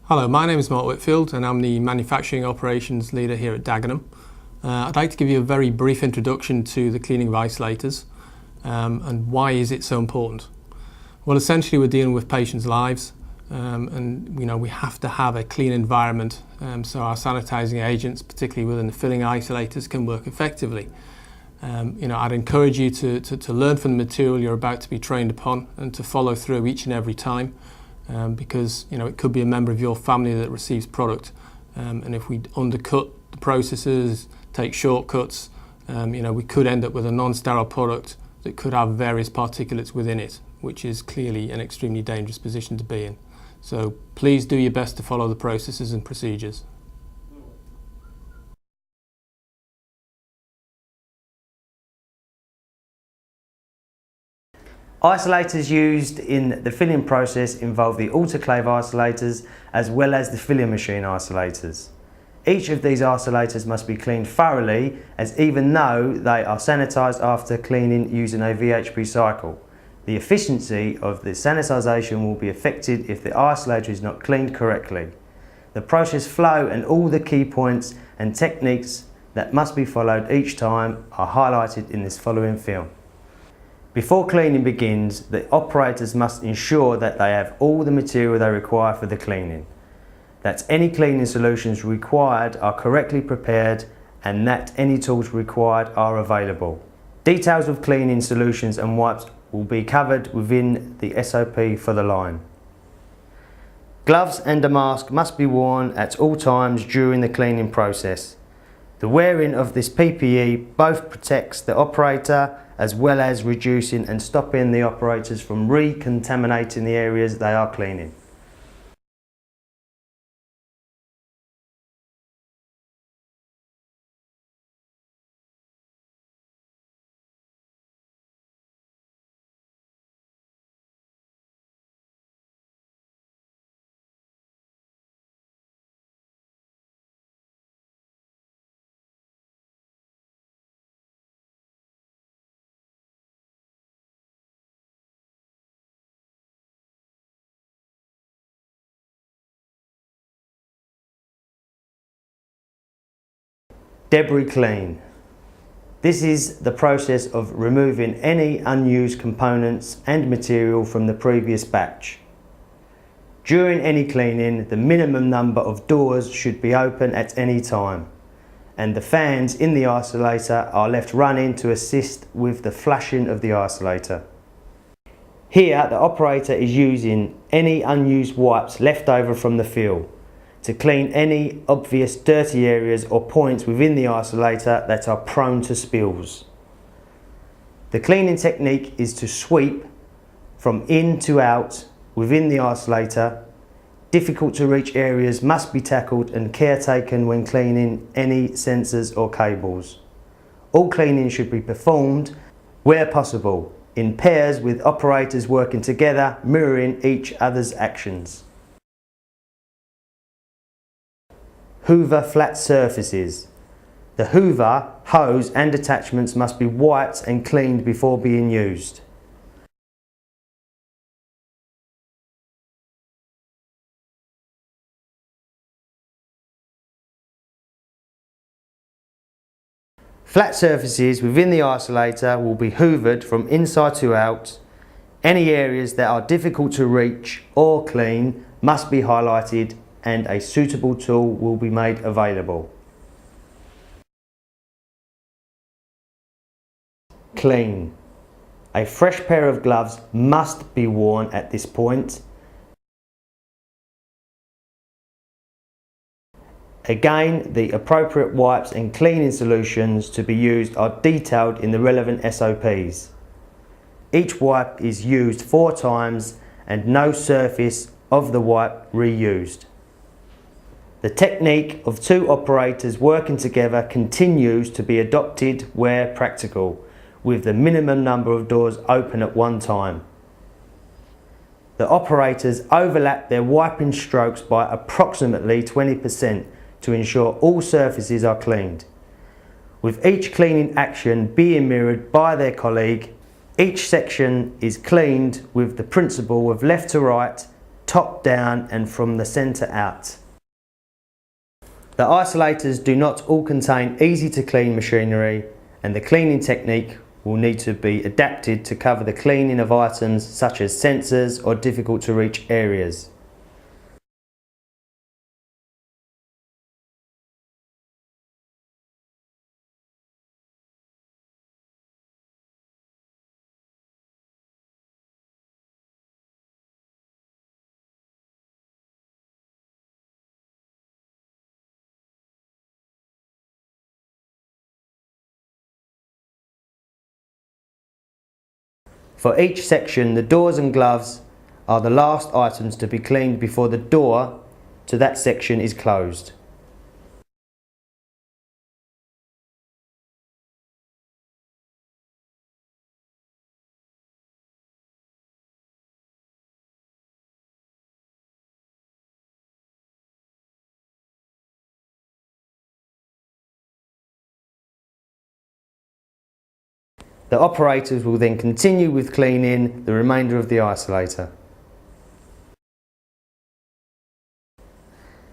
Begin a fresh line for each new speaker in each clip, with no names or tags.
Hello, my name is Mark Whitfield and I'm the Manufacturing Operations Leader here at Dagenham. I'd like to give you a very brief introduction to the cleaning of isolators and why is it so important. Well, essentially we're dealing with patients' lives and we have to have a clean environment so our sanitizing agents, particularly within the filling isolators, can work effectively. I'd encourage you to learn from the material you're about to be trained upon and to follow through each and every time. Because it could be a member of your family that receives product, and if we undercut the processes, take shortcuts, we could end up with a non-sterile product that could have various particulates within it, which is clearly an extremely dangerous position to be in. So please do your best to follow the processes and procedures.
Isolators used in the filling process involve the autoclave isolators as well as the filling machine isolators. Each of these isolators must be cleaned thoroughly, as even though they are sanitised after cleaning using a VHP cycle, the efficiency of the sanitisation will be affected if the isolator is not cleaned correctly. The process flow and all the key points and techniques that must be followed each time are highlighted in this following film. Before cleaning begins, the operators must ensure that they have all the material they require for the cleaning, that any cleaning solutions required are correctly prepared, and that any tools required are available. Details of cleaning solutions and wipes will be covered within the SOP for the line. Gloves and a mask must be worn at all times during the cleaning process. The wearing of this PPE both protects the operator as well as reducing and stopping the operators from recontaminating the areas they are cleaning. Debris clean. This is the process of removing any unused components and material from the previous batch. During any cleaning, the minimum number of doors should be open at any time, and the fans in the isolator are left running to assist with the flushing of the isolator. Here, the operator is using any unused wipes left over from the fill to clean any obvious dirty areas or points within the isolator that are prone to spills. The cleaning technique is to sweep from in to out within the isolator. Difficult to reach areas must be tackled and care taken when cleaning any sensors or cables. All cleaning should be performed, where possible, in pairs with operators working together, mirroring each other's actions. Hoover flat surfaces. The hoover, hose and attachments must be wiped and cleaned before being used. Flat surfaces within the isolator will be hoovered from inside to out. Any areas that are difficult to reach or clean must be highlighted and a suitable tool will be made available. Clean. A fresh pair of gloves must be worn at this point. Again, the appropriate wipes and cleaning solutions to be used are detailed in the relevant SOPs. Each wipe is used 4 times and no surface of the wipe reused. The technique of 2 operators working together continues to be adopted where practical, with the minimum number of doors open at one time. The operators overlap their wiping strokes by approximately 20% to ensure all surfaces are cleaned, with each cleaning action being mirrored by their colleague. Each section is cleaned with the principle of left to right, top down and from the centre out. The isolators do not all contain easy to clean machinery, and the cleaning technique will need to be adapted to cover the cleaning of items such as sensors or difficult to reach areas. For each section, the doors and gloves are the last items to be cleaned before the door to that section is closed. The operators will then continue with cleaning the remainder of the isolator.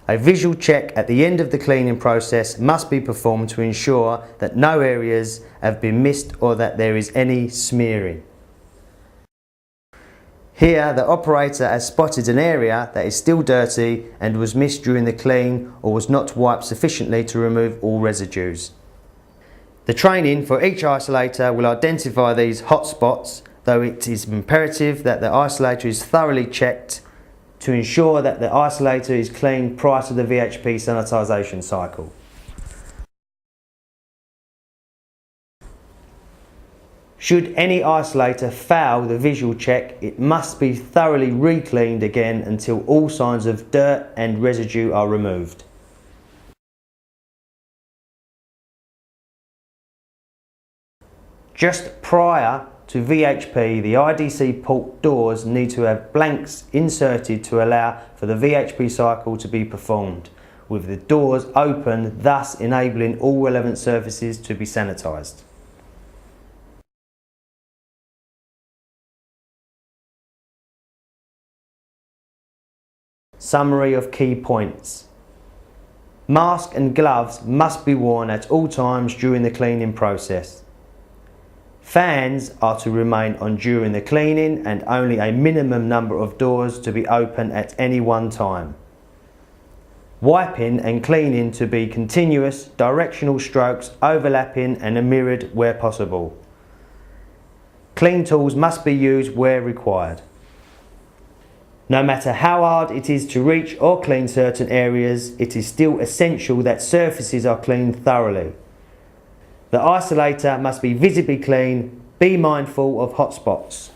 A visual check at the end of the cleaning process must be performed to ensure that no areas have been missed or that there is any smearing. Here, the operator has spotted an area that is still dirty and was missed during the clean or was not wiped sufficiently to remove all residues. The training for each isolator will identify these hot spots, though it is imperative that the isolator is thoroughly checked to ensure that the isolator is cleaned prior to the VHP sanitisation cycle. Should any isolator fail the visual check, it must be thoroughly re-cleaned again until all signs of dirt and residue are removed. Just prior to VHP, the IDC port doors need to have blanks inserted to allow for the VHP cycle to be performed, with the doors open, thus enabling all relevant surfaces to be sanitised. Summary of key points. Mask and gloves must be worn at all times during the cleaning process. Fans are to remain on during the cleaning and only a minimum number of doors to be open at any one time. Wiping and cleaning to be continuous, directional strokes, overlapping and mirrored where possible. Clean tools must be used where required. No matter how hard it is to reach or clean certain areas, it is still essential that surfaces are cleaned thoroughly. The isolator must be visibly clean. Be mindful of hot spots.